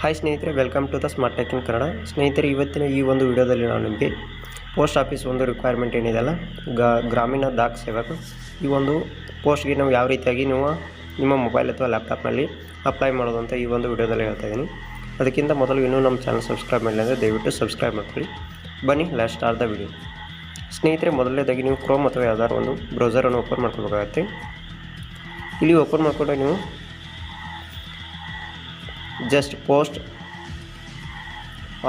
Hi ಸ್ನೇಹಿತರೆ, welcome to the smart tech in Kannada. ಸ್ನೇಹಿತರೆ, ಇವತ್ತಿನ ಈ ಒಂದು ವಿಡಿಯೋದಲ್ಲಿ ನಾನು ನಿಮಗೆ ಪೋಸ್ಟ್ ಆಫೀಸ್ ಒಂದು ರಿಕ್ವೈರ್ಮೆಂಟ್ ಏನಿದೆಯಲ್ಲ, ಗ್ರಾಮೀಣ ಡಾಕ್ ಸೇವಕ, ಈ ಒಂದು ಪೋಸ್ಟ್ಗೆ ನಾವು ಯಾವ ರೀತಿಯಾಗಿ ನೀವು ನಿಮ್ಮ ಮೊಬೈಲ್ ಅಥವಾ ಲ್ಯಾಪ್ಟಾಪ್ನಲ್ಲಿ ಅಪ್ಲೈ ಮಾಡೋದು ಅಂತ ಈ ಒಂದು ವಿಡಿಯೋದಲ್ಲಿ ಹೇಳ್ತಾ ಇದ್ದೀನಿ. ಅದಕ್ಕಿಂತ ಮೊದಲು ಇನ್ನೂ ನಮ್ಮ ಚಾನಲ್ ಸಬ್ಸ್ಕ್ರೈಬ್ ಮಾಡಿಲ್ಲ ಅಂದರೆ ದಯವಿಟ್ಟು ಸಬ್ಸ್ಕ್ರೈಬ್ ಮಾಡ್ಕೊಳ್ಳಿ. ಬನ್ನಿ ಲೆಟ್ಸ್ ಸ್ಟಾರ್ಟ್ ದ ವಿಡಿಯೋ. ಸ್ನೇಹಿತರೆ, ಮೊದಲನೇದಾಗಿ ನೀವು ಕ್ರೋಮ್ ಅಥವಾ ಯಾವ್ದಾದ್ರು ಒಂದು ಬ್ರೌಸರನ್ನು ಓಪನ್ ಮಾಡ್ಕೋಬೇಕಾಗತ್ತೆ. ಇಲ್ಲಿ ಓಪನ್ ಮಾಡಿಕೊಂಡು ನೀವು ಜಸ್ಟ್ ಪೋಸ್ಟ್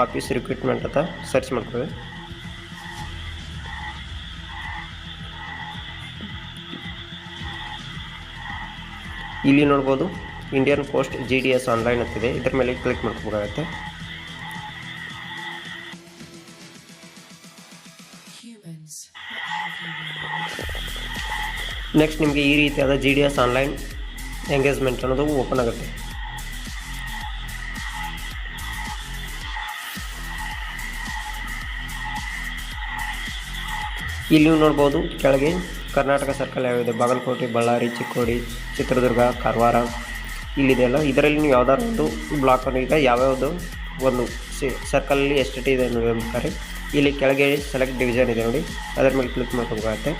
ಆಫೀಸ್ ರಿಕ್ರೂಟ್ಮೆಂಟ್ ಅಂತ ಸರ್ಚ್ ಮಾಡ್ಕೊಳ್ಳಿ. ಇಲ್ಲಿ ನೋಡ್ಬೋದು ಇಂಡಿಯನ್ ಪೋಸ್ಟ್ GDS ಆನ್ಲೈನ್ ಅಂತಿದೆ. ಇದರ ಮೇಲೆ ಕ್ಲಿಕ್ ಮಾಡ್ಕೋಬೇಕಾಗತ್ತೆ. ನೆಕ್ಸ್ಟ್ ನಿಮಗೆ ಈ ರೀತಿಯಾದ GDS ಆನ್ಲೈನ್ ಎಂಗೇಜ್ಮೆಂಟ್ ಅನ್ನೋದು ಓಪನ್ ಆಗುತ್ತೆ. ಇಲ್ಲಿ ನೀವು ನೋಡ್ಬೋದು ಕೆಳಗೆ ಕರ್ನಾಟಕ ಸರ್ಕಲ್ ಯಾವಿದೆ, ಬಾಗಲಕೋಟೆ, ಬಳ್ಳಾರಿ, ಚಿಕ್ಕೋಡಿ, ಚಿತ್ರದುರ್ಗ, ಕಾರವಾರ ಇಲ್ಲಿದೆಯಲ್ಲ. ಇದರಲ್ಲಿ ನೀವು ಯಾವ್ದಾದ್ರು ಒಂದು ಬ್ಲಾಕನ್ನು ಈಗ ಯಾವ್ಯಾವುದು ಒಂದು ಸರ್ಕಲಲ್ಲಿ ಎಷ್ಟೇ ಇದೆ ಅನ್ನೋದು ಇಲ್ಲಿ ಕೆಳಗೆ ಸೆಲೆಕ್ಟ್ ಡಿವಿಷನ್ ಇದೆ ನೋಡಿ, ಅದರ ಮೇಲೆ ಕ್ಲಿಕ್ ಮಾಡ್ಕೋಬೇಕಾಗತ್ತೆ.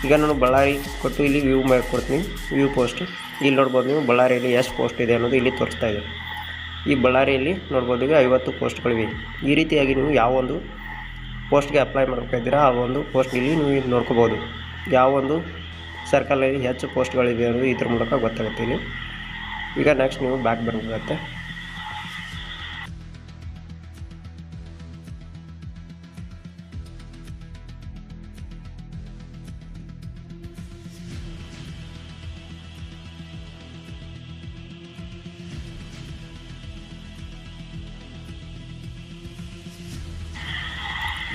ಈಗ ನಾನು ಬಳ್ಳಾರಿ ಕೊಟ್ಟು ಇಲ್ಲಿ ವ್ಯೂ ಮಾಡಿ ಕೊಡ್ತೀನಿ, ವ್ಯೂ ಪೋಸ್ಟ್. ಇಲ್ಲಿ ನೋಡ್ಬೋದು ನೀವು ಬಳ್ಳಾರಿಯಲ್ಲಿ ಎಷ್ಟು ಪೋಸ್ಟ್ ಇದೆ ಅನ್ನೋದು ಇಲ್ಲಿ ತೋರಿಸ್ತಾ ಇದೆ. ಈ ಬಳ್ಳಾರಿಯಲ್ಲಿ ನೋಡ್ಬೋದು ಈಗ 50 ಪೋಸ್ಟ್ಗಳಿವೆ. ಈ ರೀತಿಯಾಗಿ ನೀವು ಯಾವ ಒಂದು ಪೋಸ್ಟ್ಗೆ ಅಪ್ಲೈ ಮಾಡ್ಬೇಕಾದ್ದೀರಾ ಆ ಒಂದು ಪೋಸ್ಟ್ ಇಲ್ಲಿ ನೀವು ನೋಡ್ಕೋಬೋದು. ಯಾವ ಒಂದು ಸರ್ಕಲಲ್ಲಿ ಹೆಚ್ಚು ಪೋಸ್ಟ್ಗಳಿವೆ ಅನ್ನೋದು ಇದ್ರ ಮೂಲಕ ಗೊತ್ತಾಗುತ್ತೆ ಇಲ್ಲಿ. ಈಗ ನೆಕ್ಸ್ಟ್ ನೀವು ಬ್ಯಾಕ್ ಬರಬೇಕಾಗತ್ತೆ.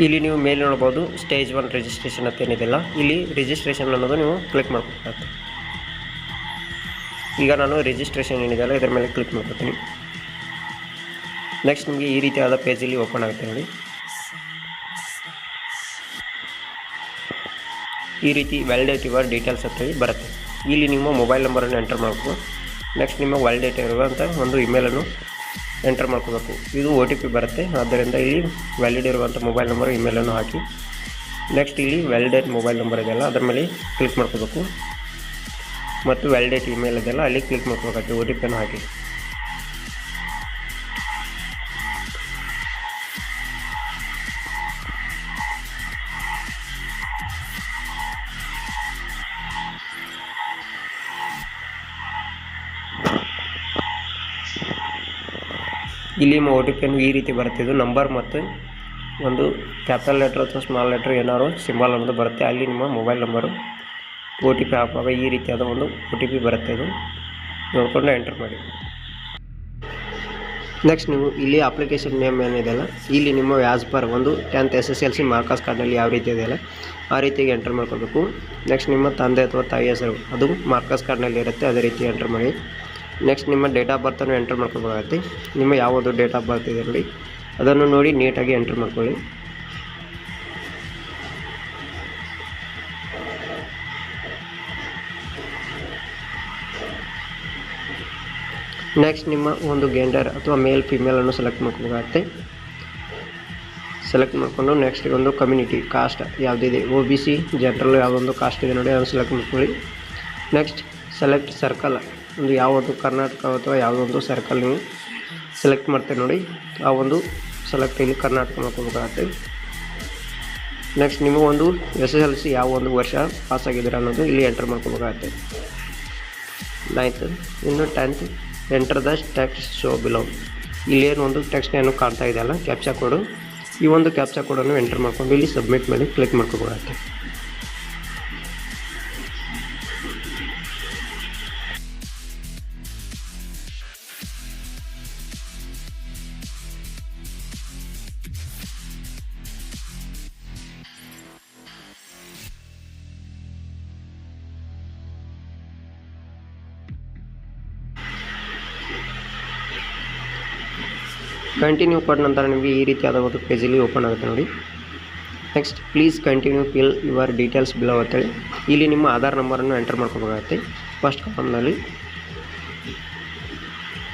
ಇಲ್ಲಿ ನೀವು ಮೇಲೆ ನೋಡ್ಬೋದು ಸ್ಟೇಜ್ 1 ರಿಜಿಸ್ಟ್ರೇಷನ್ ಅಂತ ಏನಿದೆಯಲ್ಲ, ಇಲ್ಲಿ ರಿಜಿಸ್ಟ್ರೇಷನ್ ಅನ್ನೋದು ನೀವು ಕ್ಲಿಕ್ ಮಾಡ್ಕೊಬೇಕಾಗುತ್ತೆ. ಈಗ ನಾನು ರಿಜಿಸ್ಟ್ರೇಷನ್ ಏನಿದೆಯಲ್ಲ ಇದರ ಮೇಲೆ ಕ್ಲಿಕ್ ಮಾಡ್ಕೊತೀನಿ. ನೆಕ್ಸ್ಟ್ ನಿಮಗೆ ಈ ರೀತಿಯಾದ ಪೇಜಲ್ಲಿ ಓಪನ್ ಆಗುತ್ತೆ ನೋಡಿ. ಈ ರೀತಿ ವ್ಯಾಲಿಡೇಟ್ ಯುವರ್ ಡೀಟೇಲ್ಸ್ ಅಂತ ಬರುತ್ತೆ. ಇಲ್ಲಿ ನಿಮ್ಮ ಮೊಬೈಲ್ ನಂಬರನ್ನು ಎಂಟರ್ ಮಾಡಬೇಕು. ನೆಕ್ಸ್ಟ್ ನಿಮ್ಮ ವ್ಯಾಲಿಡೇಟ್ ಇರುವಂಥ ಒಂದು ಇಮೇಲನ್ನು ಎಂಟರ್ ಮಾಡ್ಕೋಬೇಕು. ಇದು OTP ಬರುತ್ತೆ, ಆದ್ದರಿಂದ ಇಲ್ಲಿ ವ್ಯಾಲಿಡ್ ಇರುವಂಥ ಮೊಬೈಲ್ ನಂಬರು ಇಮೇಲನ್ನು ಹಾಕಿ. ನೆಕ್ಸ್ಟ್ ಇಲ್ಲಿ ವ್ಯಾಲಿಡೇಟ್ ಮೊಬೈಲ್ ನಂಬರ್ ಇದೆಯಲ್ಲ ಅದರ ಮೇಲೆ ಕ್ಲಿಕ್ ಮಾಡ್ಕೋಬೇಕು ಮತ್ತು ವ್ಯಾಲಿಡೇಟ್ ಇಮೇಲ್ ಇದೆಯಲ್ಲ ಅಲ್ಲಿ ಕ್ಲಿಕ್ ಮಾಡ್ಕೋಬೇಕಾಗುತ್ತೆ. OTPಯನ್ನು ಹಾಕಿ. ಇಲ್ಲಿ ನಿಮ್ಮ OTPಯನ್ನು ಈ ರೀತಿ ಬರುತ್ತೆ. ಇದು ನಂಬರ್ ಮತ್ತು ಒಂದು ಕ್ಯಾಪಿಟಲ್ ಲೆಟ್ರ್ ಅಥವಾ ಸ್ಮಾಲ್ ಲೆಟ್ರ್ ಏನಾದ್ರು ಸಿಂಬಲ್ ಅನ್ನೋದು ಬರುತ್ತೆ. ಅಲ್ಲಿ ನಿಮ್ಮ ಮೊಬೈಲ್ ನಂಬರು OTP ಹಾಕುವಾಗ ಈ ರೀತಿಯಾದ ಒಂದು OTP ಬರುತ್ತೆ. ಇದು ನೋಡಿಕೊಂಡು ಎಂಟರ್ ಮಾಡಿ. ನೆಕ್ಸ್ಟ್ ನೀವು ಇಲ್ಲಿ ಅಪ್ಲಿಕೇಶನ್ ನೇಮ್ ಏನಿದೆಯಲ್ಲ ಇಲ್ಲಿ ನಿಮ್ಮ ಆ್ಯಸ್ ಪರ್ ಒಂದು 10th SSLC ಮಾರ್ಕಸ್ ಕಾರ್ಡ್ನಲ್ಲಿ ಯಾವ ರೀತಿ ಇದೆಯಲ್ಲ ಆ ರೀತಿಯಾಗಿ ಎಂಟರ್ ಮಾಡ್ಕೋಬೇಕು. ನೆಕ್ಸ್ಟ್ ನಿಮ್ಮ ತಂದೆ ಅಥವಾ ತಾಯಿ ಹೆಸರು ಅದು ಮಾರ್ಕಸ್ ಕಾರ್ಡ್ನಲ್ಲಿ ಇರುತ್ತೆ, ಅದೇ ರೀತಿ ಎಂಟರ್ ಮಾಡಿ. ನೆಕ್ಸ್ಟ್ ನಿಮ್ಮ ಡೇಟ್ ಆಫ್ ಬರ್ತನ್ನು ಎಂಟರ್ ಮಾಡ್ಕೋಬೇಕಾಗತ್ತೆ. ನಿಮ್ಮ ಯಾವುದು ಡೇಟ್ ಆಫ್ ಬರ್ತ್ ಇದೆ ನೋಡಿ ಅದನ್ನು ನೋಡಿ ನೀಟಾಗಿ ಎಂಟರ್ ಮಾಡ್ಕೊಳ್ಳಿ. ನೆಕ್ಸ್ಟ್ ನಿಮ್ಮ ಒಂದು ಜೆಂಡರ್ ಅಥವಾ ಮೇಲ್ ಫಿಮೇಲನ್ನು ಸೆಲೆಕ್ಟ್ ಮಾಡ್ಕೋಬೇಕಾಗತ್ತೆ. ಸೆಲೆಕ್ಟ್ ಮಾಡಿಕೊಂಡು ನೆಕ್ಸ್ಟ್ ಒಂದು ಕಮ್ಯುನಿಟಿ ಕಾಸ್ಟ್ ಯಾವುದಿದೆ, OBC, ಜನರಲ್ ಯಾವುದೊಂದು ಕಾಸ್ಟ್ ಇದೆ ನೋಡಿ ಅದನ್ನು ಸೆಲೆಕ್ಟ್ ಮಾಡ್ಕೊಳ್ಳಿ. ನೆಕ್ಸ್ಟ್ ಸೆಲೆಕ್ಟ್ ಸರ್ಕಲ್, ಒಂದು ಯಾವುದು ಕರ್ನಾಟಕ ಅಥವಾ ಯಾವುದೊಂದು ಸರ್ಕಲ್ ನೀವು ಸೆಲೆಕ್ಟ್ ಮಾಡ್ತೇವೆ ನೋಡಿ ಆ ಒಂದು ಸೆಲೆಕ್ಟ್ ಇಲ್ಲಿ ಕರ್ನಾಟಕ ಮಾಡ್ಕೋಬೇಕಾಗತ್ತೆ. ನೆಕ್ಸ್ಟ್ ನಿಮ್ಮ ಒಂದು SSLC ಯಾವ ಒಂದು ವರ್ಷ ಪಾಸಾಗಿದ್ದೀರ ಅನ್ನೋದು ಇಲ್ಲಿ ಎಂಟರ್ ಮಾಡ್ಕೋಬೇಕಾಗತ್ತೆ. 9th ಇನ್ನು 10th enter the text show below. ಇಲ್ಲೇನು ಒಂದು ಟೆಕ್ಸ್ಟ್ ಏನು ಕಾಣ್ತಾ ಇದೆಯಲ್ಲ ಕ್ಯಾಪ್ಚಾ ಕೋಡು, ಈ ಒಂದು ಕ್ಯಾಪ್ಚಾ ಕೋಡನ್ನು ಎಂಟರ್ ಮಾಡ್ಕೊಂಡು ಇಲ್ಲಿ ಸಬ್ಮಿಟ್ ಮೇಲೆ ಕ್ಲಿಕ್ ಮಾಡ್ಕೋಬೇಕಾಗತ್ತೆ. ಕಂಟಿನ್ಯೂ ಕೊಟ್ಟ ನಂತರ ನಿಮಗೆ ಈ ರೀತಿಯಾದ ಒಂದು ಪೇಜಲ್ಲಿ ಓಪನ್ ಆಗುತ್ತೆ ನೋಡಿ. Next please continue fill your details below ಅಂತೇಳಿ ಇಲ್ಲಿ ನಿಮ್ಮ ಆಧಾರ್ ನಂಬರನ್ನು ಎಂಟರ್ ಮಾಡ್ಕೋಬೇಕಾಗುತ್ತೆ ಫಸ್ಟ್ ಕಾಲಮ್ನಲ್ಲಿ.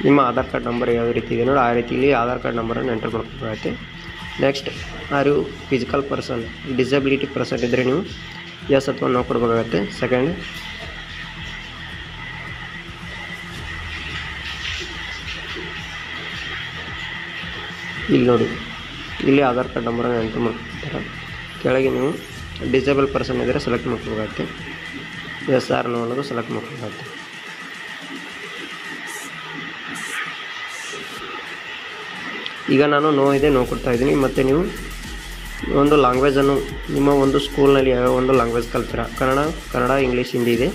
ನಿಮ್ಮ ಆಧಾರ್ ಕಾರ್ಡ್ ನಂಬರ್ ಯಾವ ರೀತಿ ಇದೆ ನೋಡಿ ಆ ರೀತಿ ಇಲ್ಲಿ ಆಧಾರ್ ಕಾರ್ಡ್ ನಂಬರನ್ನು ಎಂಟರ್ ಮಾಡ್ಕೋಬೇಕಾಗುತ್ತೆ. Next are you physical person, disability person ಇದ್ದರೆ ನೀವು ಎಸ್ ಅಥವಾ ನೋ ಕೊಡಬೇಕಾಗತ್ತೆ. ಸೆಕೆಂಡ್ ಇಲ್ಲಿ ನೋಡಿ ಇಲ್ಲಿ ಆಧಾರ್ ಕಾರ್ಡ್ ನಂಬರನ್ನು ಎಂಟರ್ ಮಾಡ್ಕೊತಾರೆ. ಕೆಳಗೆ ನೀವು ಡಿಸೇಬಲ್ ಪರ್ಸನ್ ಇದ್ದರೆ ಸೆಲೆಕ್ಟ್ ಮಾಡ್ಕೋಬೇಕಾಗುತ್ತೆ. ಎಸ್ ಆರ್ ನೋ ಅನ್ನೋದು ಸೆಲೆಕ್ಟ್ ಮಾಡ್ಕೋಬೇಕಾಗುತ್ತೆ. ಈಗ ನಾನು ನೋ ಇದೆ ನೋ ಕೊಡ್ತಾ ಇದ್ದೀನಿ. ಮತ್ತು ನೀವು ಒಂದು ಲ್ಯಾಂಗ್ವೇಜನ್ನು ನಿಮ್ಮ ಒಂದು ಸ್ಕೂಲ್ನಲ್ಲಿ ಯಾವ ಒಂದು ಲ್ಯಾಂಗ್ವೇಜ್ ಕಲ್ತೀರಾ, ಕನ್ನಡ ಇಂಗ್ಲೀಷ್ ಹಿಂದಿ ಇದೆ.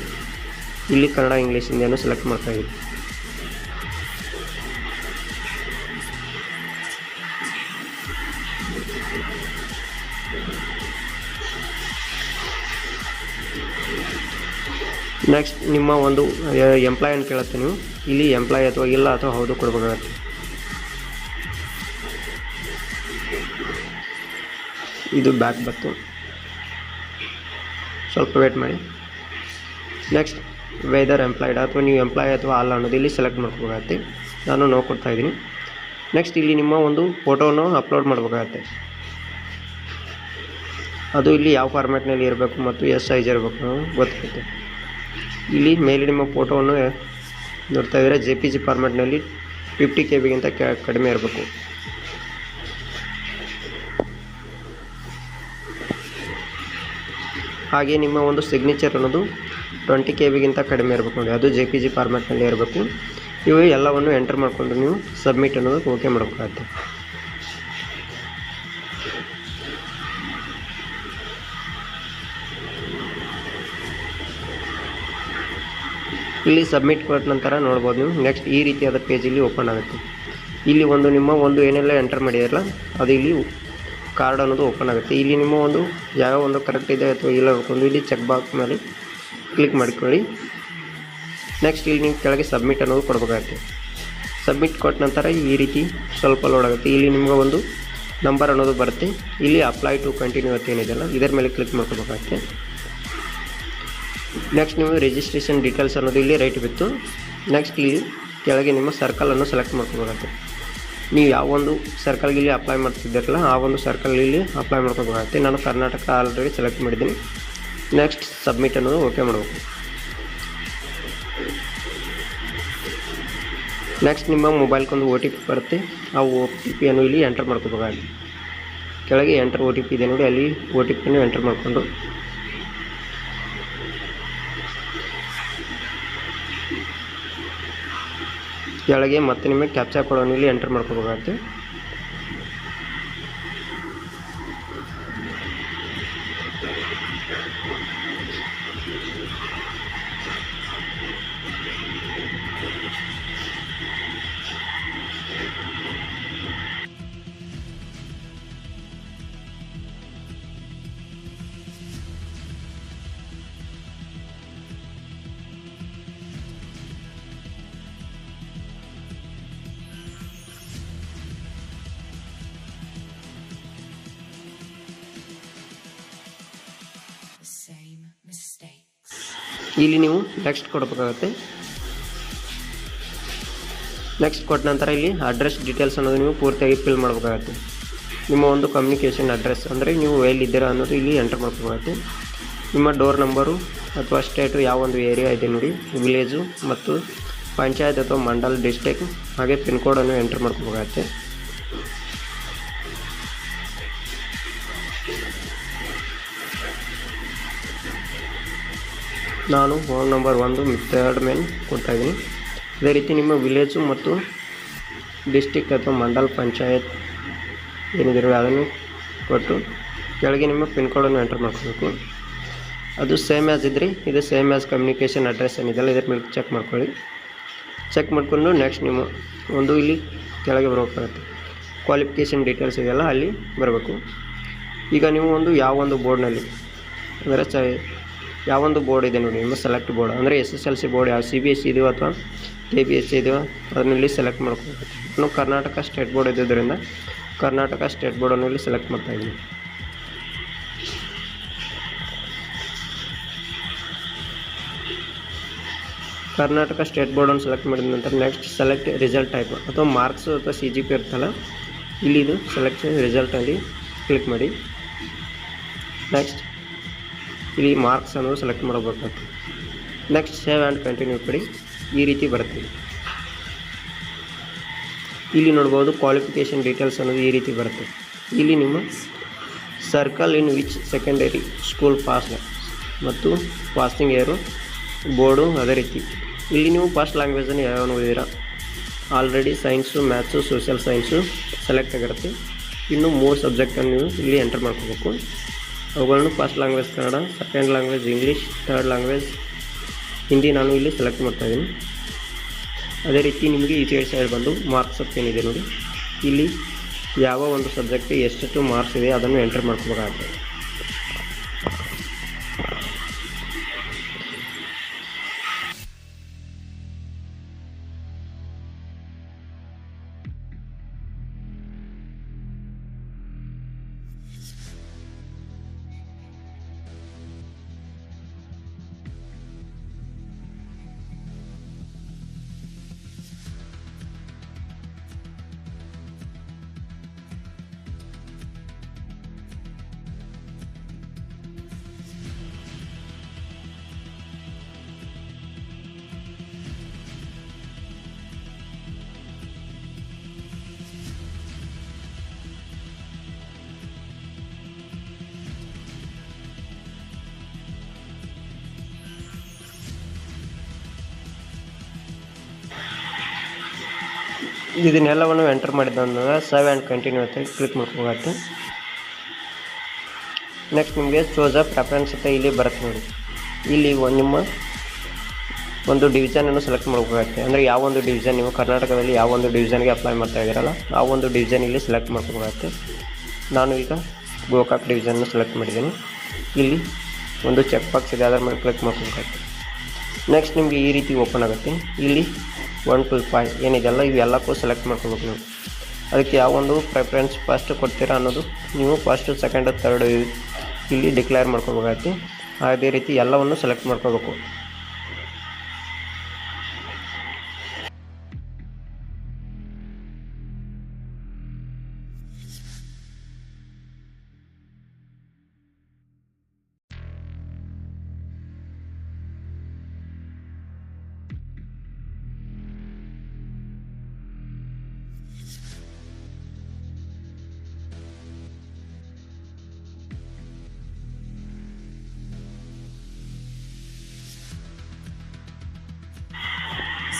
ಇಲ್ಲಿ ಕನ್ನಡ ಇಂಗ್ಲೀಷ್ ಹಿಂದಿಯನ್ನು ಸೆಲೆಕ್ಟ್ ಮಾಡ್ತಾ ಇದ್ದೀನಿ. ನೆಕ್ಸ್ಟ್ ನಿಮ್ಮ ಒಂದು ಎಂಪ್ಲಾಯನ್ನು ಕೇಳುತ್ತೆ, ನೀವು ಇಲ್ಲಿ ಎಂಪ್ಲಾಯ್ ಅಥವಾ ಇಲ್ಲ ಅಥವಾ ಹೌದು ಕೊಡಬೇಕಾಗತ್ತೆ. ಇದು ಬ್ಯಾಕ್ ಬತ್ತು, ಸ್ವಲ್ಪ ವೇಟ್ ಮಾಡಿ. ನೆಕ್ಸ್ಟ್ ವೆದರ್ ಎಂಪ್ಲಾಯ್ಡ್ ಅಥವಾ ನೀವು ಎಂಪ್ಲಾಯ್ ಅಥವಾ ಅಲ್ಲ ಅನ್ನೋದು ಇಲ್ಲಿ ಸೆಲೆಕ್ಟ್ ಮಾಡ್ಕೋಬೇಕಾಗತ್ತೆ. ನಾನು ನೋ ಕೊಡ್ತಾ ಇದ್ದೀನಿ. ನೆಕ್ಸ್ಟ್ ಇಲ್ಲಿ ನಿಮ್ಮ ಒಂದು ಫೋಟೋವನ್ನು ಅಪ್ಲೋಡ್ ಮಾಡಬೇಕಾಗತ್ತೆ. ಅದು ಇಲ್ಲಿ ಯಾವ ಫಾರ್ಮ್ಯಾಟ್ನಲ್ಲಿ ಇರಬೇಕು ಮತ್ತು ಎಷ್ಟು ಸೈಜ್ ಇರಬೇಕು ಗೊತ್ತಾಗುತ್ತೆ. ಇಲ್ಲಿ ಮೇಲೆ ನಿಮ್ಮ ಫೋಟೋವನ್ನು ನೋಡ್ತಾ ಇದ್ದರೆ JPG ಫಾರ್ಮ್ಯಾಟ್ನಲ್ಲಿ 50 KB ಕಡಿಮೆ ಇರಬೇಕು. ಹಾಗೆ ನಿಮ್ಮ ಒಂದು ಸಿಗ್ನೇಚರ್ ಅನ್ನೋದು 20 KB ಕಡಿಮೆ ಇರಬೇಕು ನೋಡಿ, ಅದು JPG ಫಾರ್ಮ್ಯಾಟ್ನಲ್ಲಿ ಇರಬೇಕು. ಇವು ಎಲ್ಲವನ್ನು ಎಂಟರ್ ಮಾಡಿಕೊಂಡು ನೀವು ಸಬ್ಮಿಟ್ ಅನ್ನೋದು ಓಕೆ ಮಾಡಬೇಕಾಗುತ್ತೆ. ಇಲ್ಲಿ ಸಬ್ಮಿಟ್ ಕೊಟ್ಟ ನಂತರ ನೋಡ್ಬೋದು ನೀವು ನೆಕ್ಸ್ಟ್ ಈ ರೀತಿಯಾದ ಪೇಜ್ ಇಲ್ಲಿ ಓಪನ್ ಆಗುತ್ತೆ. ಇಲ್ಲಿ ಒಂದು ನಿಮ್ಮ ಒಂದು ಏನೆಲ್ಲ ಎಂಟರ್ ಮಾಡಿರಲ್ಲ ಅದು ಇಲ್ಲಿ ಕಾರ್ಡ್ ಅನ್ನೋದು ಓಪನ್ ಆಗುತ್ತೆ. ಇಲ್ಲಿ ನಿಮ್ಮ ಒಂದು ಯಾವ ಒಂದು ಕರೆಕ್ಟ್ ಇದೆ ಅಥವಾ ಇಲ್ಲ ಒಂದು ಇಲ್ಲಿ ಚೆಕ್ ಬಾಕ್ಸ್ ಮೇಲೆ ಕ್ಲಿಕ್ ಮಾಡ್ಕೊಳ್ಳಿ. ನೆಕ್ಸ್ಟ್ ಇಲ್ಲಿ ನೀವು ಕೆಳಗೆ ಸಬ್ಮಿಟ್ ಅನ್ನೋದು ಕೊಡಬೇಕಾಗುತ್ತೆ. ಸಬ್ಮಿಟ್ ಕೊಟ್ಟ ನಂತರ ಈ ರೀತಿ ಸ್ವಲ್ಪ ಲೋಡ್ ಆಗುತ್ತೆ. ಇಲ್ಲಿ ನಿಮ್ಗೆ ಒಂದು ನಂಬರ್ ಅನ್ನೋದು ಬರುತ್ತೆ. ಇಲ್ಲಿ ಅಪ್ಲೈ ಟು ಕಂಟಿನ್ಯೂ ಅಂತ ಏನಿದೆಯಲ್ಲ ಇದರ ಮೇಲೆ ಕ್ಲಿಕ್ ಮಾಡ್ಕೋಬೇಕಾಗುತ್ತೆ. ನೆಕ್ಸ್ಟ್ ನೀವು ರಿಜಿಸ್ಟ್ರೇಷನ್ ಡೀಟೇಲ್ಸ್ ಅನ್ನೋದು ಇಲ್ಲಿ ರೈಟ್ ಬಿತ್ತು. ನೆಕ್ಸ್ಟ್ ಇಲ್ಲಿ ಕೆಳಗೆ ನಿಮ್ಮ ಸರ್ಕಲನ್ನು ಸೆಲೆಕ್ಟ್ ಮಾಡ್ಕೋಬೇಕಾಗುತ್ತೆ. ನೀವು ಯಾವ ಒಂದು ಸರ್ಕಲ್ಗೆ ಇಲ್ಲಿ ಅಪ್ಲೈ ಮಾಡ್ತಿದ್ದೀರಲ್ಲ ಆ ಒಂದು ಸರ್ಕಲ್ ಇಲ್ಲಿ ಅಪ್ಲೈ ಮಾಡ್ಕೋಬೇಕಾಗುತ್ತೆ. ನಾನು ಕರ್ನಾಟಕ ಆಲ್ರೆಡಿ ಸೆಲೆಕ್ಟ್ ಮಾಡಿದ್ದೀನಿ. ನೆಕ್ಸ್ಟ್ ಸಬ್ಮಿಟ್ ಅನ್ನೋದು ಓಕೆ ಮಾಡಬೇಕು. ನೆಕ್ಸ್ಟ್ ನಿಮ್ಮ ಮೊಬೈಲ್ಗೊಂದು OTP ಬರುತ್ತೆ. ಆ OTP ಅನ್ನು ಇಲ್ಲಿ ಎಂಟರ್ ಮಾಡ್ಕೋಬೇಕಾಗುತ್ತೆ. ಕೆಳಗೆ ಎಂಟರ್ OTP ಇದೆ ನೋಡಿ, ಅಲ್ಲಿ OTP ಅನ್ನು ಎಂಟರ್ ಮಾಡಿಕೊಂಡು ಕೆಳಗೆ ಮತ್ತೆ ನಿಮಗೆ ಕ್ಯಾಪ್ಚಾ ಕೋಡನ್ನು ಇಲ್ಲಿ ಎಂಟರ್ ಮಾಡ್ಕೋಬೇಕಾಗುತ್ತೆ. ಇಲ್ಲಿ ನೀವು ನೆಕ್ಸ್ಟ್ ಕೊಡಬೇಕಾಗುತ್ತೆ. ನೆಕ್ಸ್ಟ್ ಕೊಟ್ಟ ನಂತರ ಇಲ್ಲಿ ಅಡ್ರೆಸ್ ಡೀಟೇಲ್ಸ್ ಅನ್ನೋದು ನೀವು ಪೂರ್ತಿಯಾಗಿ ಫಿಲ್ ಮಾಡಬೇಕಾಗುತ್ತೆ. ನಿಮ್ಮ ಒಂದು ಕಮ್ಯುನಿಕೇಷನ್ ಅಡ್ರೆಸ್ ಅಂದರೆ ನೀವು ಎಲ್ಲಿದ್ದೀರಾ ಅನ್ನೋದು ಇಲ್ಲಿ ಎಂಟರ್ ಮಾಡ್ಕೋಬೇಕಾಗುತ್ತೆ. ನಿಮ್ಮ ಡೋರ್ ನಂಬರು ಅಥವಾ ಸ್ಟೇಟು ಯಾವ ಒಂದು ಏರಿಯಾ ಇದೆ ನೋಡಿ, ವಿಲೇಜು ಮತ್ತು ಪಂಚಾಯತ್ ಅಥವಾ ಮಂಡಲ್ ಡಿಸ್ಟ್ರಿಕ್ಟ್ ಹಾಗೆ ಪಿನ್ ಕೋಡನ್ನು ಎಂಟರ್ ಮಾಡ್ಕೋಬೇಕಾಗುತ್ತೆ. ನಾನು ಫೋನ್ ನಂಬರ್ 1 3rd ಮೇನ್ ಕೊಡ್ತಾಯಿದ್ದೀನಿ. ಅದೇ ರೀತಿ ನಿಮ್ಮ ವಿಲೇಜು ಮತ್ತು ಡಿಸ್ಟಿಕ್ ಅಥವಾ ಮಂಡಲ್ ಪಂಚಾಯತ್ ಏನಿದೆ ಅದನ್ನು ಕೊಟ್ಟು ಕೆಳಗೆ ನಿಮ್ಮ ಪಿನ್ ಕೋಡನ್ನು ಎಂಟರ್ ಮಾಡ್ಕೋಬೇಕು. ಅದು ಸೇಮ್ ಆ್ಯಸ್ ಇದ್ದರೆ ಇದು ಸೇಮ್ ಆ್ಯಸ್ ಕಮ್ಯುನಿಕೇಷನ್ ಅಡ್ರೆಸ್ ಏನಿದೆಯಲ್ಲ ಇದ್ರ ಮೇಲೆ ಚೆಕ್ ಮಾಡ್ಕೊಳ್ಳಿ. ಚೆಕ್ ಮಾಡಿಕೊಂಡು ನೆಕ್ಸ್ಟ್ ನಿಮ್ಮ ಒಂದು ಇಲ್ಲಿ ಕೆಳಗೆ ಬರಬೇಕಾಗುತ್ತೆ. ಕ್ವಾಲಿಫಿಕೇಷನ್ ಡೀಟೇಲ್ಸ್ ಇದೆಯಲ್ಲ ಅಲ್ಲಿ ಬರಬೇಕು. ಈಗ ನೀವು ಒಂದು ಯಾವ ಒಂದು ಬೋರ್ಡ್ನಲ್ಲಿ ಅಂದರೆ ಯಾವ ಒಂದು ಬೋರ್ಡ್ ಇದೆ ನೋಡಿ, ನಿಮ್ಮ ಸೆಲೆಕ್ಟ್ ಬೋರ್ಡ್ ಅಂದರೆ SSLC ಬೋರ್ಡ್ ಯಾವ CBSE ಇದೆಯೋ ಅಥವಾ KBSE ಇದೆಯೋ ಅದನ್ನಲ್ಲಿ ಸೆಲೆಕ್ಟ್ ಮಾಡ್ಕೋಬೇಕು. ನಾನು ಕರ್ನಾಟಕ ಸ್ಟೇಟ್ ಬೋರ್ಡ್ ಇದ್ದಿದ್ದರಿಂದ ಕರ್ನಾಟಕ ಸ್ಟೇಟ್ ಬೋರ್ಡನ್ನು ಇಲ್ಲಿ ಸೆಲೆಕ್ಟ್ ಮಾಡ್ತಾಯಿದ್ದೀನಿ. ಕರ್ನಾಟಕ ಸ್ಟೇಟ್ ಬೋರ್ಡನ್ನು ಸೆಲೆಕ್ಟ್ ಮಾಡಿದ ನಂತರ ನೆಕ್ಸ್ಟ್ ಸೆಲೆಕ್ಟ್ ರಿಸಲ್ಟ್ ಟೈಪ್ ಅಥವಾ ಮಾರ್ಕ್ಸ್ ಅಥವಾ CGP ಇರ್ತಲ್ಲ, ಇಲ್ಲಿ ಇದು ಸೆಲೆಕ್ಟ್ ರಿಸಲ್ಟಲ್ಲಿ ಕ್ಲಿಕ್ ಮಾಡಿ. ನೆಕ್ಸ್ಟ್ ಇಲ್ಲಿ ಮಾರ್ಕ್ಸ್ ಅನ್ನೋದು ಸೆಲೆಕ್ಟ್ ಮಾಡಬೇಕಾಗ್ತದೆ. ನೆಕ್ಸ್ಟ್ ಸೇವ್ ಆ್ಯಂಡ್ ಕಂಟಿನ್ಯೂ ಕೊಡಿ. ಈ ರೀತಿ ಬರುತ್ತೆ. ಇಲ್ಲಿ ನೋಡ್ಬೋದು ಕ್ವಾಲಿಫಿಕೇಷನ್ ಡೀಟೇಲ್ಸ್ ಅನ್ನೋದು ಈ ರೀತಿ ಬರುತ್ತೆ. ಇಲ್ಲಿ ನಿಮ್ಮ circle in which secondary school passed ಮತ್ತು ಪಾಸಿಂಗ್ ಇಯರು, ಬೋರ್ಡು, ಅದೇ ರೀತಿ ಇಲ್ಲಿ ನೀವು ಫಸ್ಟ್ ಲ್ಯಾಂಗ್ವೇಜನ್ನು ಯಾವ್ಯಾವ ಓದಿದ್ದೀರಾ. Already science, maths, social science select ಆಗಿರುತ್ತೆ. ಇನ್ನು 3 ಸಬ್ಜೆಕ್ಟನ್ನು ನೀವು ಇಲ್ಲಿ ಎಂಟರ್ ಮಾಡ್ಕೋಬೇಕು. ಅವುಗಳನ್ನು first language Kannada, second language English, third language Hindi ನಾನು ಇಲ್ಲಿ ಸೆಲೆಕ್ಟ್ ಮಾಡ್ತಾಯಿದ್ದೀನಿ. ಅದೇ ರೀತಿ ನಿಮಗೆ ಈ ಸೈಡ್ ಬಂದು ಮಾರ್ಕ್ಸ್ ಅಪ್ ಏನಿದೆ ನೋಡಿ, ಇಲ್ಲಿ ಯಾವ ಒಂದು ಸಬ್ಜೆಕ್ಟ್ ಎಷ್ಟು ಮಾರ್ಕ್ಸ್ ಇದೆ ಅದನ್ನು ಎಂಟರ್ ಮಾಡ್ಕೋಬೇಕಾಗ್ತದೆ. ಇದನ್ನೆಲ್ಲವನ್ನು ಎಂಟರ್ ಮಾಡಿದಂದಾಗ ಸೇವ್ ಆ್ಯಂಡ್ ಕಂಟಿನ್ಯೂ ಅಂತ ಕ್ಲಿಕ್ ಮಾಡ್ಕೋಬೇಕು. ನೆಕ್ಸ್ಟ್ ನಿಮಗೆ ಚೂಸ್ ಅ ಪ್ರೆಫರೆನ್ಸ್ ಅಂತ ಇಲ್ಲಿ ಬರುತ್ತೆ ನೋಡಿ. ಇಲ್ಲಿ ನಿಮ್ಮ ಒಂದು ಡಿವಿಷನನ್ನು ಸೆಲೆಕ್ಟ್ ಮಾಡ್ಕೋಬೇಕು. ಅಂದರೆ ಯಾವ ಒಂದು ಡಿವಿಷನ್ ನೀವು ಕರ್ನಾಟಕದಲ್ಲಿ ಯಾವ ಒಂದು ಡಿವಿಷನ್ಗೆ ಅಪ್ಲೈ ಮಾಡ್ತಾ ಇದ್ದೀರಲ್ಲ ಆ ಒಂದು ಡಿವಿಷನ್ ಇಲ್ಲಿ ಸೆಲೆಕ್ಟ್ ಮಾಡ್ಕೋಬೇಕು. ನಾನು ಈಗ ಗೋಕಾಕ್ ಡಿವಿಷನ್ನ ಸೆಲೆಕ್ಟ್ ಮಾಡಿದ್ದೀನಿ. ಇಲ್ಲಿ ಒಂದು ಚೆಕ್ ಬಾಕ್ಸ್ ಇದೆ, ಅದರ ಮೇಲೆ ಕ್ಲಿಕ್ ಮಾಡ್ಕೋಬೇಕು. ನೆಕ್ಸ್ಟ್ ನಿಮಗೆ ಈ ರೀತಿ ಓಪನ್ ಆಗುತ್ತೆ. ಇಲ್ಲಿ 1 to 5 ಏನಿದೆಲ್ಲ ಇವೆಲ್ಲಕ್ಕೂ ಸೆಲೆಕ್ಟ್ ಮಾಡ್ಕೋಬೇಕು ನೀವು. ಅದಕ್ಕೆ ಯಾವ ಒಂದು ಪ್ರೆಫರೆನ್ಸ್ ಫಸ್ಟ್ ಕೊಡ್ತೀರಾ ಅನ್ನೋದು ನೀವು ಫಸ್ಟ್, ಸೆಕೆಂಡ್, ಥರ್ಡ್ ಇಲ್ಲಿ ಡಿಕ್ಲೇರ್ ಮಾಡ್ಕೋಬೇಕಾಗುತ್ತೆ. ಅದೇ ರೀತಿ ಎಲ್ಲವನ್ನು ಸೆಲೆಕ್ಟ್ ಮಾಡ್ಕೋಬೇಕು.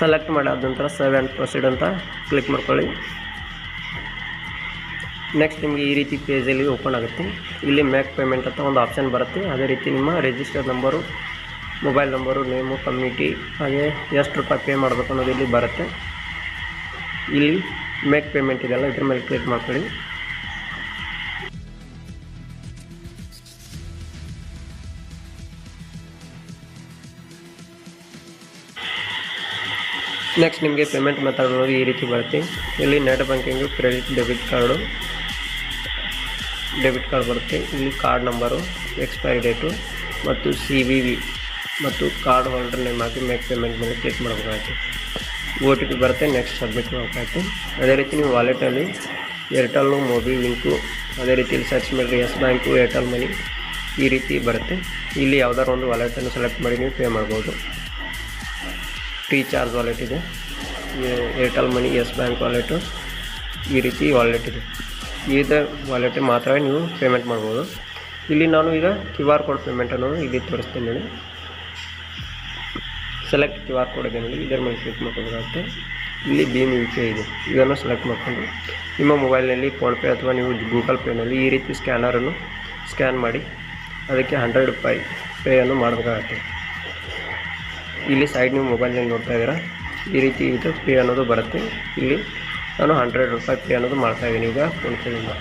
ಸೆಲೆಕ್ಟ್ ಮಾಡಾದ ನಂತರ ಸೇವ್ ಆ್ಯಂಡ್ ಪ್ರೊಸೀಡ್ ಅಂತ ಕ್ಲಿಕ್ ಮಾಡ್ಕೊಳ್ಳಿ. ನೆಕ್ಸ್ಟ್ ನಿಮಗೆ ಈ ರೀತಿ ಪೇಜಲ್ಲಿ ಓಪನ್ ಆಗುತ್ತೆ. ಇಲ್ಲಿ ಮೇಕ್ ಪೇಮೆಂಟ್ ಅಂತ ಒಂದು ಆಪ್ಷನ್ ಬರುತ್ತೆ. ಅದೇ ರೀತಿ ನಿಮ್ಮ register number, mobile number, name, community, ಹಾಗೆ ಎಷ್ಟು ರೂಪಾಯಿ ಪೇ ಮಾಡಬೇಕು ಅನ್ನೋದು ಇಲ್ಲಿ ಬರುತ್ತೆ. ಇಲ್ಲಿ ಮೇಕ್ ಪೇಮೆಂಟ್ ಇದೆಲ್ಲ ಇದ್ರ ಮೇಲೆ ಕ್ಲಿಕ್ ಮಾಡ್ಕೊಳ್ಳಿ. ನೆಕ್ಸ್ಟ್ ನಿಮಗೆ ಪೇಮೆಂಟ್ ಮೆಥಡ್ ಅನ್ನೋದು ಈ ರೀತಿ ಬರುತ್ತೆ. ಇಲ್ಲಿ net banking, credit, debit card ಬರುತ್ತೆ. ಇಲ್ಲಿ ಕಾರ್ಡ್ ನಂಬರು, ಎಕ್ಸ್ಪೈರಿ ಡೇಟು ಮತ್ತು CVV ಮತ್ತು ಕಾರ್ಡ್ ಹೋಲ್ಡರ್ ನೇಮ್ ಹಾಕಿ ಮೇಕ್ ಪೇಮೆಂಟ್ ಮೇಲೆ ಕ್ಲಿಕ್ ಮಾಡಬೇಕಾಗುತ್ತೆ. OTP ಬರುತ್ತೆ. ನೆಕ್ಸ್ಟ್ ಸಬ್ಮಿಟ್ ಮಾಡಬೇಕಾಗುತ್ತೆ. ಅದೇ ರೀತಿ ನೀವು ವಾಲೆಟಲ್ಲಿ ಏರ್ಟೆಲ್ಲು, ಮೊಬಿ, ಲಿಂಕು, ಅದೇ ರೀತಿಯಲ್ಲಿ ಸರ್ಚ್ ಮಾಡಿರಿ ಯೆಸ್ ಬ್ಯಾಂಕು, ಏರ್ಟೆಲ್ ಮನಿ ಈ ರೀತಿ ಬರುತ್ತೆ. ಇಲ್ಲಿ ಯಾವುದಾದ್ರು ಒಂದು ವಾಲೆಟನ್ನು ಸೆಲೆಕ್ಟ್ ಮಾಡಿ ನೀವು ಪೇ ಮಾಡ್ಬೋದು. ಫ್ರೀಚಾರ್ಜ್ ವಾಲೆಟ್ ಇದೆ, ಏರ್ಟೆಲ್ ಮನಿ, ಯೆಸ್ ಬ್ಯಾಂಕ್ ವಾಲೆಟು, ಈ ರೀತಿ ವಾಲೆಟ್ ಇದೆ. ಇದೇ ವಾಲೆಟ್ ಮಾತ್ರ ನೀವು ಪೇಮೆಂಟ್ ಮಾಡ್ಬೋದು. ಇಲ್ಲಿ ನಾನು ಈಗ QR ಕೋಡ್ ಪೇಮೆಂಟ್ ಅನ್ನೋದು ಇಲ್ಲಿ ತೋರಿಸ್ತೀನಿ ನೋಡಿ. ಸೆಲೆಕ್ಟ್ QR ಕೋಡ್ ಇದೆ ನೋಡಿ, ಇದರ ಮೇಲೆ ಕ್ಲಿಕ್ ಮಾಡ್ಕೋಬೇಕಾಗುತ್ತೆ. ಇಲ್ಲಿ ಭೀಮ್ UPI ಇದೆ, ಇದನ್ನು ಸೆಲೆಕ್ಟ್ ಮಾಡಿಕೊಂಡು ನಿಮ್ಮ ಮೊಬೈಲ್ನಲ್ಲಿ ಫೋನ್ಪೇ ಅಥವಾ ನೀವು ಗೂಗಲ್ ಪೇನಲ್ಲಿ ಈ ರೀತಿ ಸ್ಕ್ಯಾನರನ್ನು ಸ್ಕ್ಯಾನ್ ಮಾಡಿ ಅದಕ್ಕೆ 100 ರೂಪಾಯಿ ಪೇಯನ್ನು ಮಾಡಬೇಕಾಗತ್ತೆ. ಇಲ್ಲಿ ಸೈಡ್ ನೀವು ಮೊಬೈಲ್ನಲ್ಲಿ ನೋಡ್ತಾ ಇದ್ದೀರಾ, ಈ ರೀತಿ ಇದು ಪೇ ಅನ್ನೋದು ಬರುತ್ತೆ. ಇಲ್ಲಿ ನಾನು 100 ರೂಪಾಯಿ ಪೇ ಅನ್ನೋದು ಮಾಡ್ತಾಯಿದ್ದೀನಿ ಈಗ ಫೋನ್ಪೇದಿಂದ.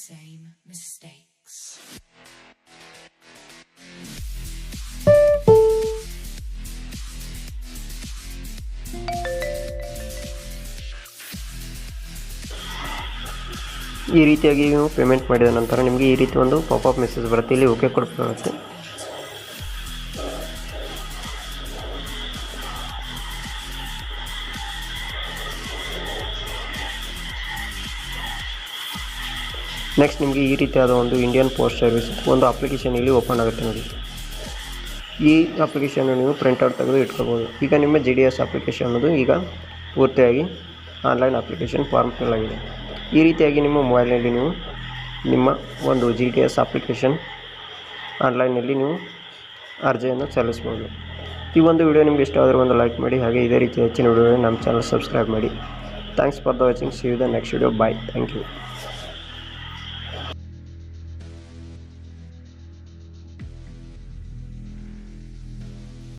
Same. ಈ ರೀತಿಯಾಗಿ ನೀವು ಪೇಮೆಂಟ್ ಮಾಡಿದ ನಂತರ ನಿಮಗೆ ಈ ರೀತಿ ಒಂದು ಪಾಪಪ್ ಮೆಸೇಜ್ ಬರುತ್ತೆ. ಇಲ್ಲಿ ಓಕೆ ಕೊಡಬೇಕಾಗುತ್ತೆ. ನೆಕ್ಸ್ಟ್ ನಿಮಗೆ ಈ ರೀತಿಯಾದ ಒಂದು ಇಂಡಿಯನ್ ಪೋಸ್ಟ್ ಸರ್ವಿಸ್ ಒಂದು ಅಪ್ಲಿಕೇಶನ್ ಇಲ್ಲಿ ಓಪನ್ ಆಗುತ್ತೆ ನೋಡಿ. ಈ ಅಪ್ಲಿಕೇಶನ್ ನೀವು ಪ್ರಿಂಟ್ಔಟ್ ತೆಗೆದು ಇಟ್ಕೋಬೋದು. ಈಗ ನಿಮ್ಮ GDS ಅಪ್ಲಿಕೇಶನ್ ಅನ್ನೋದು ಈಗ ಪೂರ್ತಿಯಾಗಿ ಆನ್ಲೈನ್ ಅಪ್ಲಿಕೇಶನ್ ಫಾರ್ಮ್ ಫಿಲ್ ಆಗಿದೆ. ಈ ರೀತಿಯಾಗಿ ನಿಮ್ಮ ಮೊಬೈಲ್ನಲ್ಲಿ ನೀವು ನಿಮ್ಮ ಒಂದು GDS ಅಪ್ಲಿಕೇಶನ್ ಆನ್ಲೈನಲ್ಲಿ ನೀವು ಅರ್ಜಿಯನ್ನು ಸಲ್ಲಿಸ್ಬೋದು. ಈ ಒಂದು ವಿಡಿಯೋ ನಿಮಗೆ ಇಷ್ಟ ಆದರೆ ಒಂದು ಲೈಕ್ ಮಾಡಿ, ಹಾಗೆ ಇದೇ ರೀತಿ ಹೆಚ್ಚಿನ ವಿಡಿಯೋ ನಮ್ಮ ಚಾನಲ್ ಸಬ್ಸ್ಕ್ರೈಬ್ ಮಾಡಿ. Thanks for the watching. See you the next video. Bye. Thank you.